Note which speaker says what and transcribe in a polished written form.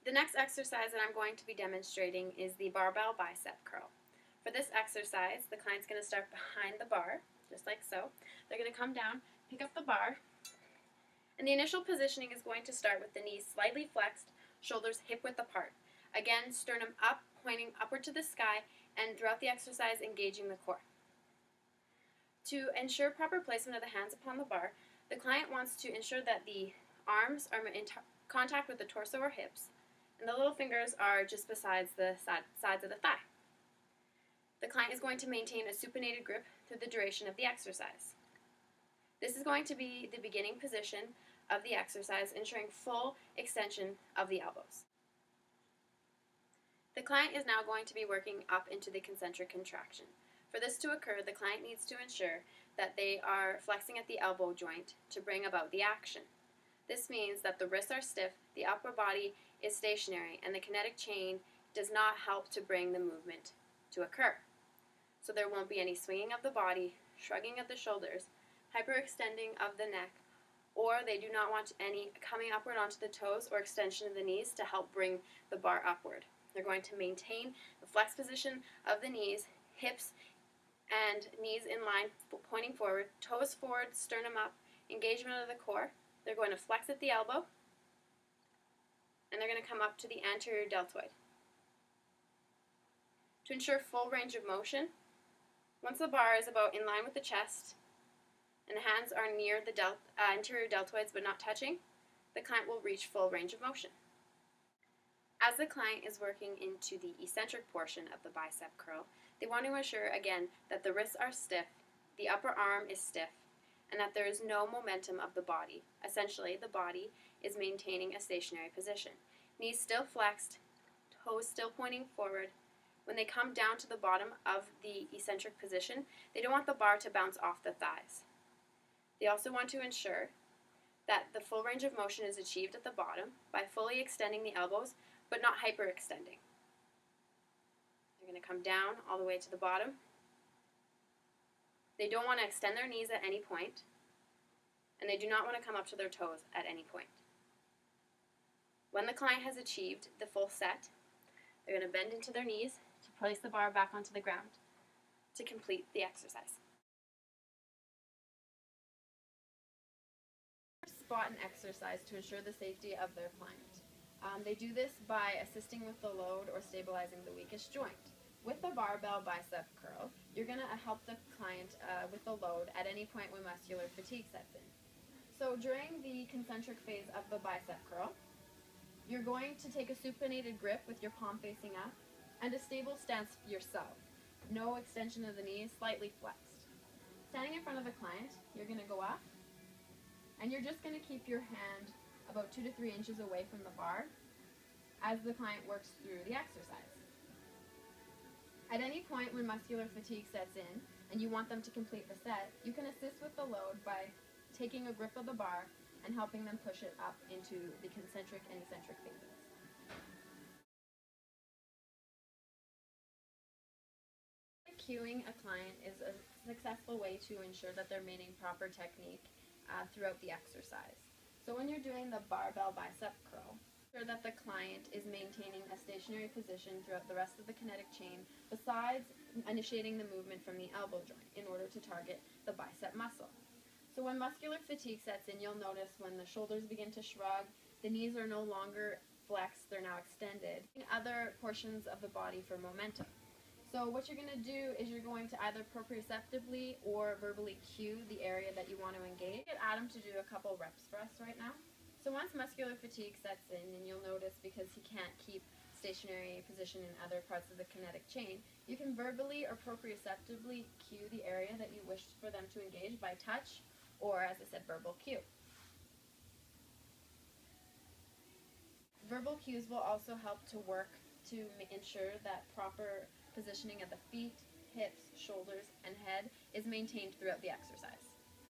Speaker 1: The next exercise that I'm going to be demonstrating is the barbell bicep curl. For this exercise, the client's going to start behind the bar, just like so. They're going to come down, pick up the bar, and the initial positioning is going to start with the knees slightly flexed, shoulders hip-width apart. Again, sternum up, pointing upward to the sky, and throughout the exercise, engaging the core. To ensure proper placement of the hands upon the bar, the client wants to ensure that the arms are in contact with the torso or hips, and the little fingers are just besides the sides of the thigh. The client is going to maintain a supinated grip through the duration of the exercise. This is going to be the beginning position of the exercise, ensuring full extension of the elbows. The client is now going to be working up into the concentric contraction. For this to occur, the client needs to ensure that they are flexing at the elbow joint to bring about the action. This means that the wrists are stiff, the upper body is stationary, and the kinetic chain does not help to bring the movement to occur. So there won't be any swinging of the body, shrugging of the shoulders, hyperextending of the neck, or they do not want any coming upward onto the toes or extension of the knees to help bring the bar upward. They're going to maintain the flex position of the knees, hips and knees in line, pointing forward, toes forward, sternum up, engagement of the core. They're going to flex at the elbow, and they're going to come up to the anterior deltoid. To ensure full range of motion, once the bar is about in line with the chest and the hands are near the anterior deltoids but not touching, the client will reach full range of motion. As the client is working into the eccentric portion of the bicep curl, they want to ensure again that the wrists are stiff, the upper arm is stiff, and that there is no momentum of the body. Essentially, the body is maintaining a stationary position. Knees still flexed, toes still pointing forward. When they come down to the bottom of the eccentric position, they don't want the bar to bounce off the thighs. They also want to ensure that the full range of motion is achieved at the bottom by fully extending the elbows, but not hyperextending. They're going to come down all the way to the bottom. They don't want to extend their knees at any point, and they do not want to come up to their toes at any point. When the client has achieved the full set, they're going to bend into their knees to place the bar back onto the ground to complete the exercise. Spot an exercise to ensure the safety of their client. They do this by assisting with the load or stabilizing the weakest joint. With the barbell bicep curl, you're going to help the client with the load at any point when muscular fatigue sets in. So during the concentric phase of the bicep curl, you're going to take a supinated grip with your palm facing up and a stable stance yourself. No extension of the knees, slightly flexed. Standing in front of the client, you're going to go up, and you're just going to keep your hand about 2 to 3 inches away from the bar as the client works through the exercise. At any point when muscular fatigue sets in and you want them to complete the set, you can assist with the load by taking a grip of the bar and helping them push it up into the concentric and eccentric phases. Cueing a client is a successful way to ensure that they're maintaining proper technique throughout the exercise. So when you're doing the barbell bicep curl, ensure that the client is maintaining a stationary position throughout the rest of the kinetic chain, besides initiating the movement from the elbow joint in order to target the bicep muscle. So when muscular fatigue sets in, you'll notice when the shoulders begin to shrug, the knees are no longer flexed, they're now extended. Other portions of the body for momentum. So what you're going to do is you're going to either proprioceptively or verbally cue the area that you want to engage. Get Adam to do a couple reps for us right now. So once muscular fatigue sets in, and you'll notice because he can't keep stationary position in other parts of the kinetic chain, you can verbally or proprioceptively cue the area that you wish for them to engage by touch or, as I said, verbal cue. Verbal cues will also help to work to ensure that proper positioning of the feet, hips, shoulders, and head is maintained throughout the exercise.